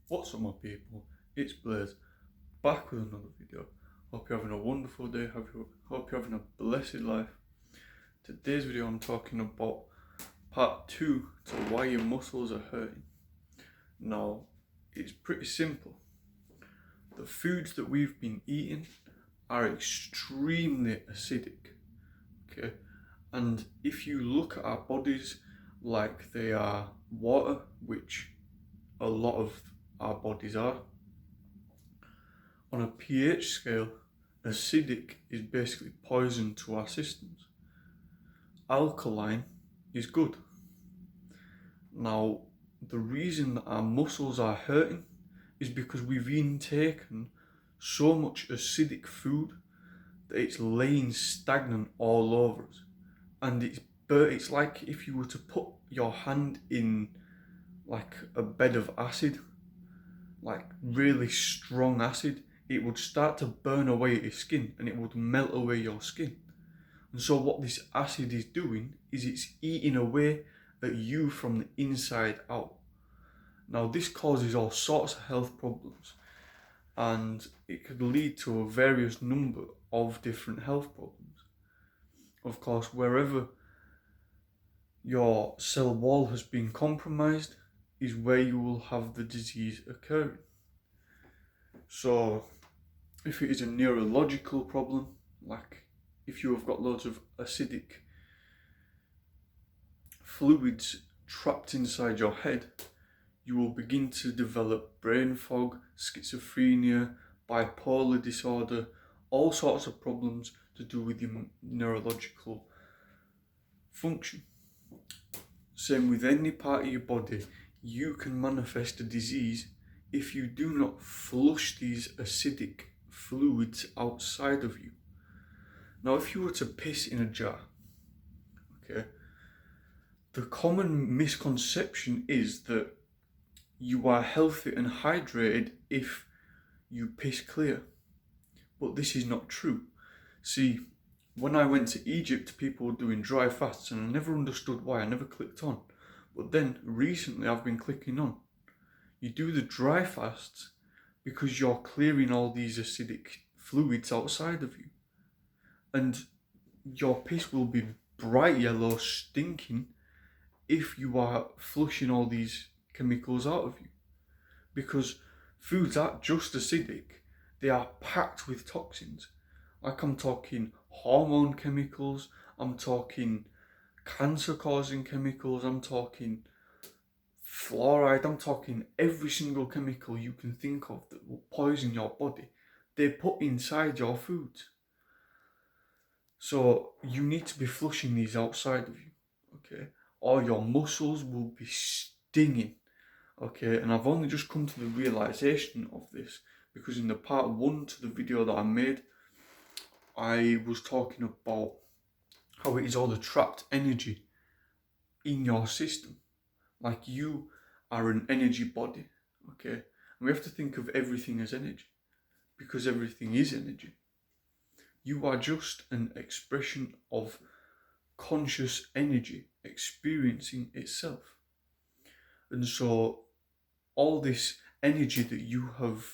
What's up, my people? It's Blaze, back with another video. Hope you're having a wonderful day. Hope you're having a blessed life. Today's video I'm talking about part 2 to why your muscles are hurting. Now, it's pretty simple. The foods that we've been eating are extremely acidic, okay? And if you look at our bodies like they are water, which a lot of our bodies are, on a pH scale, acidic is basically poison to our systems. Alkaline is good. Now, the reason that our muscles are hurting is because we've intaken so much acidic food that it's laying stagnant all over us. And it's like if you were to put your hand in like a bed of acid, like really strong acid, it would start to burn away at your skin and it would melt away your skin. And so what this acid is doing is it's eating away at you from the inside out. Now this causes all sorts of health problems and it could lead to a various number of different health problems. Of course, wherever your cell wall has been compromised is where you will have the disease occurring. So if it is a neurological problem, like if you have got loads of acidic fluids trapped inside your head, you will begin to develop brain fog, schizophrenia, bipolar disorder, all sorts of problems to do with your neurological function. Same with any part of your body, you can manifest a disease if you do not flush these acidic fluids outside of you. Now, if you were to piss in a jar, okay, the common misconception is that you are healthy and hydrated if you piss clear. But this is not true. See, when I went to Egypt, people were doing dry fasts and I never understood why. I never clicked on. But then recently I've been clicking on. You do the dry fasts because you're clearing all these acidic fluids outside of you. And your piss will be bright yellow, stinking, if you are flushing all these chemicals out of you. Because foods aren't just acidic, they are packed with toxins. Like I'm talking hormone chemicals, I'm talking cancer-causing chemicals, I'm talking fluoride, I'm talking every single chemical you can think of that will poison your body. They put inside your foods. So you need to be flushing these outside of you, okay? Or your muscles will be stinging, okay? And I've only just come to the realization of this because in the part 1 to the video that I made, I was talking about how it is all the trapped energy in your system. Like you are an energy body, okay? And we have to think of everything as energy because everything is energy. You are just an expression of conscious energy experiencing itself. And so all this energy that you have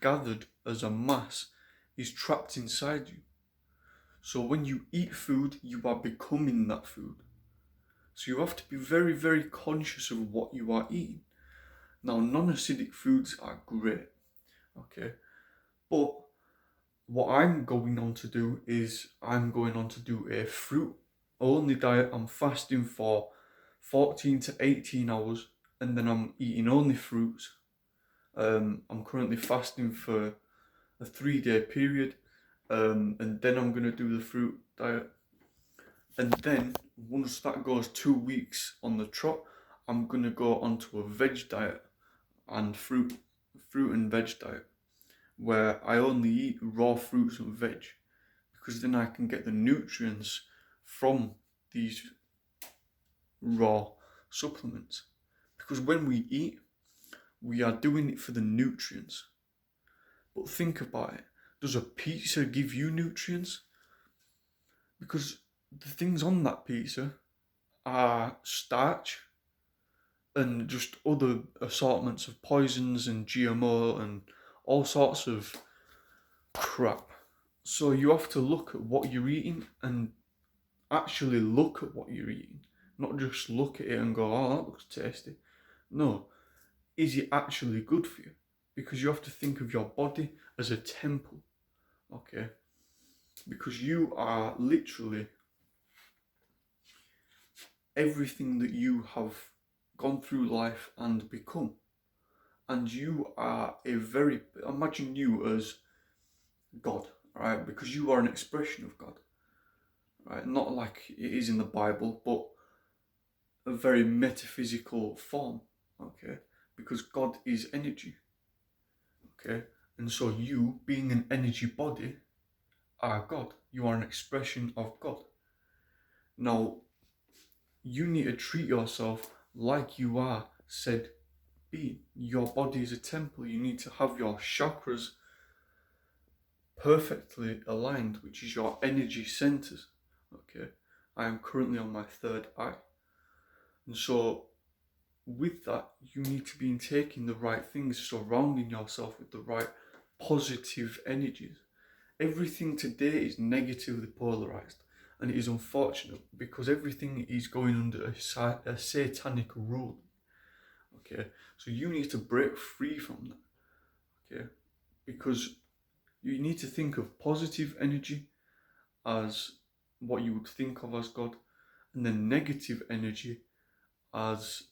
gathered as a mass is trapped inside you. So when you eat food, you are becoming that food. So you have to be very, very conscious of what you are eating. Now, non-acidic foods are great, okay? But what I'm going on to do is I'm going on to do a fruit-only diet. I'm fasting for 14 to 18 hours and then I'm eating only fruits. I'm currently fasting for a 3-day period and then I'm going to do the fruit diet. And then once that goes 2 weeks on the trot, I'm going to go onto a veg diet and fruit and veg diet, where I only eat raw fruits and veg, because then I can get the nutrients from these raw supplements. Because when we eat, we are doing it for the nutrients. But think about it, does a pizza give you nutrients? Because the things on that pizza are starch, and just other assortments of poisons and GMO and all sorts of crap. So you have to look at what you're eating and actually look at what you're eating, not just look at it and go, oh, that looks tasty. No, is it actually good for you? Because you have to think of your body as a temple, okay? Because you are literally everything that you have gone through life and become. And you are imagine you as God, right? Because you are an expression of God, right? Not like it is in the Bible, but a very metaphysical form, okay? Because God is energy, okay? And so you, being an energy body, are God. You are an expression of God. Now, you need to treat yourself like you are said being. Your body is a temple. You need to have your chakras perfectly aligned, which is your energy centers. Okay, I am currently on my third eye, and so with that, you need to be taking the right things, surrounding yourself with the right positive energies. Everything today is negatively polarized, and it is unfortunate because everything is going under a satanic rule. Okay, so you need to break free from that. Okay, because you need to think of positive energy as what you would think of as God, and then negative energy as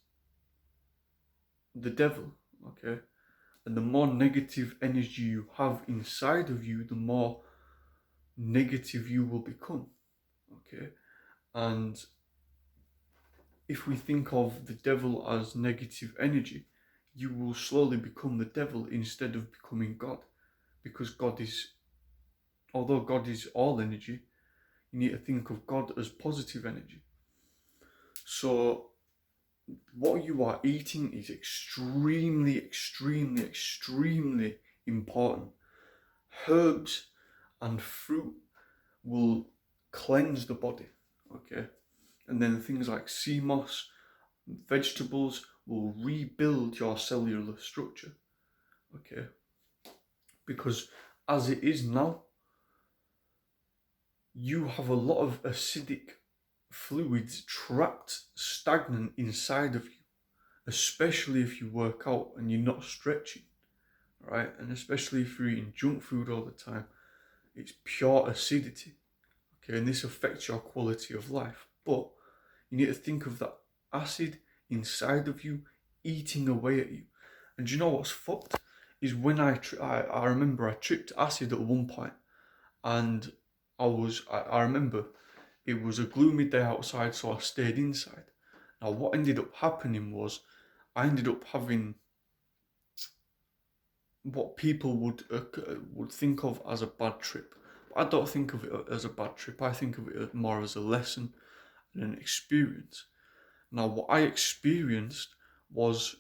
the devil. Okay, and the more negative energy you have inside of you, the more negative you will become. Okay, and if we think of the devil as negative energy, you will slowly become the devil instead of becoming God, because although God is all energy, you need to think of God as positive energy. So what you are eating is extremely, extremely, extremely important. Herbs and fruit will cleanse the body, okay? And then things like sea moss, vegetables will rebuild your cellular structure, okay? Because as it is now, you have a lot of acidic fluids trapped stagnant inside of you, especially if you work out and you're not stretching, right? And especially if you're eating junk food all the time, it's pure acidity, okay? And this affects your quality of life. But you need to think of that acid inside of you eating away at you. And do you know what's fucked? Is when I remember I tripped acid at one point, and I remember it was a gloomy day outside, so I stayed inside. Now what ended up happening was I ended up having what people would think of as a bad trip. I don't think of it as a bad trip. I think of it more as a lesson and an experience. Now, what I experienced was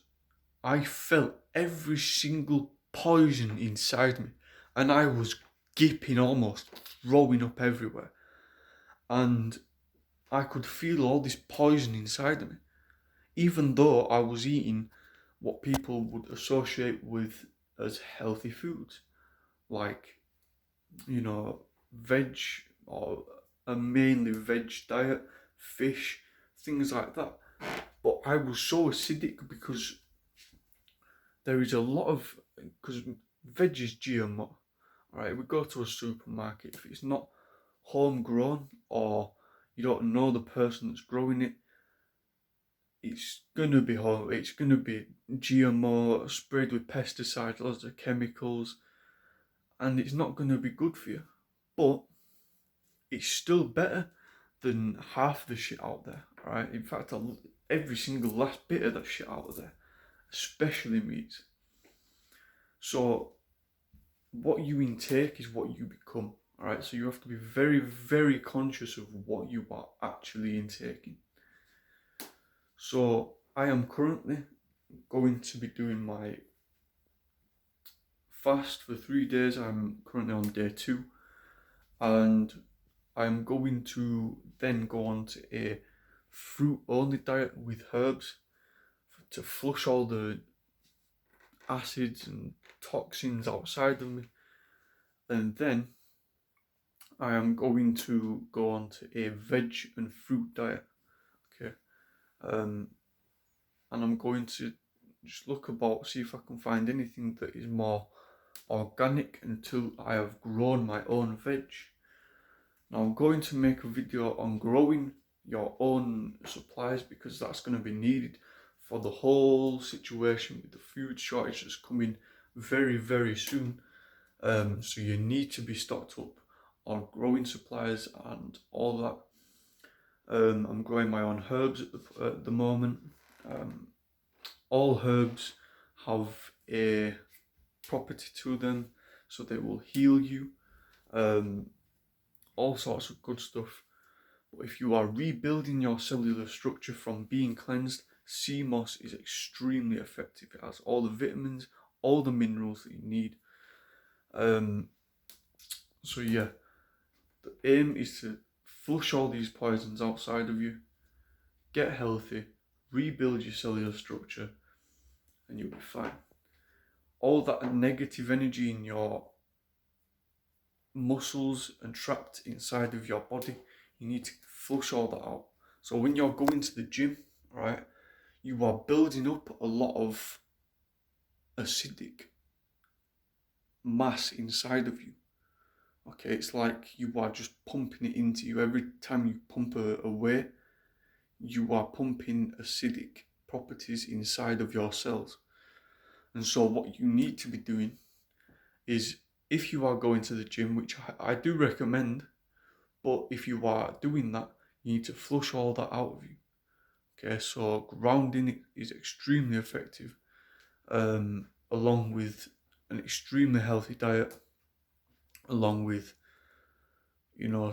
I felt every single poison inside me, and I was gipping, almost throwing up everywhere. And I could feel all this poison inside of me, even though I was eating what people would associate with as healthy foods, like, veg, or a mainly veg diet, fish, things like that. But I was so acidic because there is a lot of, because veg is GMO, right? We go to a supermarket, if it's not homegrown or you don't know the person that's growing it, it's gonna be GMO, sprayed with pesticides, lots of chemicals, and it's not gonna be good for you. But it's still better than half the shit out there, right? In fact, every single last bit of that shit out of there, especially meat. So what you intake is what you become, all right? So you have to be very, very conscious of what you are actually intaking. So I am currently going to be doing my fast for 3 days. I'm currently on day 2, and I'm going to then go on to a fruit only diet with herbs for to flush all the acids and toxins outside of me. And then I am going to go on to a veg and fruit diet. Okay. And I'm going to just look about, see if I can find anything that is more organic until I have grown my own veg. Now I'm going to make a video on growing your own supplies because that's going to be needed for the whole situation with the food shortage that's coming very, very soon. So you need to be stocked up on growing supplies and all that. I'm growing my own herbs at the moment. All herbs have a property to them, so they will heal you. All sorts of good stuff. But if you are rebuilding your cellular structure from being cleansed, sea moss is extremely effective. It has all the vitamins, all the minerals that you need. So yeah, the aim is to flush all these poisons outside of you, get healthy, rebuild your cellular structure, and you'll be fine. All that negative energy in your muscles and trapped inside of your body, you need to flush all that out. So when you're going to the gym, right, you are building up a lot of acidic mass inside of you. Okay, it's like you are just pumping it into you. Every time you pump away, you are pumping acidic properties inside of your cells. And so what you need to be doing is, if you are going to the gym, which I do recommend, but if you are doing that, you need to flush all that out of you. Okay, so grounding is extremely effective, along with an extremely healthy diet, along with,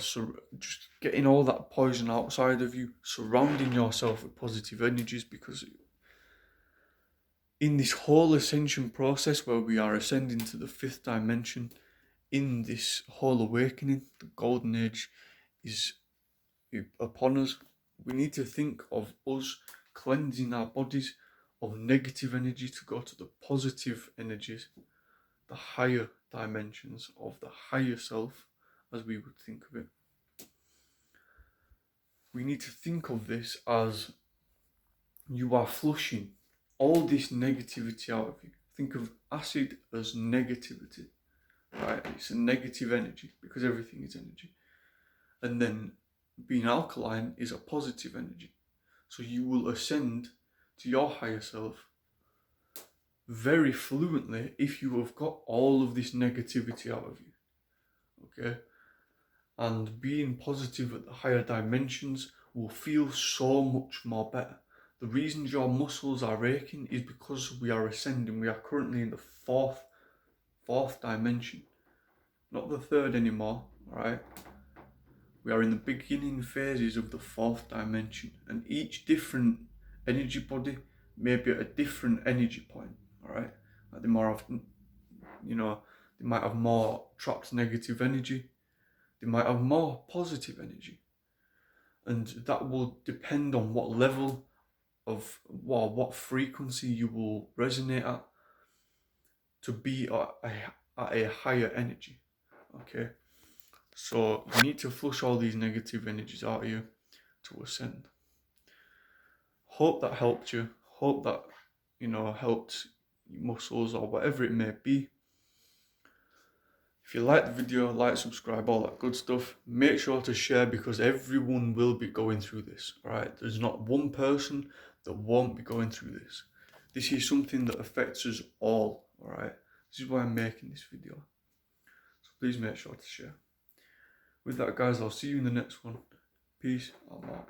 so just getting all that poison outside of you, surrounding yourself with positive energies, because in this whole ascension process where we are ascending to the 5th dimension, in this whole awakening, the golden age is upon us. We need to think of us cleansing our bodies of negative energy to go to the positive energies, the higher dimensions of the higher self, as we would think of it. We need to think of this as you are flushing all this negativity out of you. Think of acid as negativity, right? It's a negative energy because everything is energy. And then being alkaline is a positive energy. So you will ascend to your higher self very fluently if you have got all of this negativity out of you. Okay? And being positive at the higher dimensions will feel so much more better. The reasons your muscles are aching is because we are ascending. We are currently in the fourth dimension, not the 3rd anymore, right? We are in the beginning phases of the 4th dimension, and each different energy body may be at a different energy point, all right? Like they more often, they might have more trapped negative energy. They might have more positive energy. And that will depend on what level of, what frequency you will resonate at to be at a higher energy, okay? So you need to flush all these negative energies out of you to ascend. Hope that helped you. Hope that, helped your muscles or whatever it may be. If you like the video, like, subscribe, all that good stuff. Make sure to share because everyone will be going through this, alright? There's not one person that won't be going through this. This is something that affects us all, alright? This is why I'm making this video. So please make sure to share. With that, guys, I'll see you in the next one. Peace. I'm out.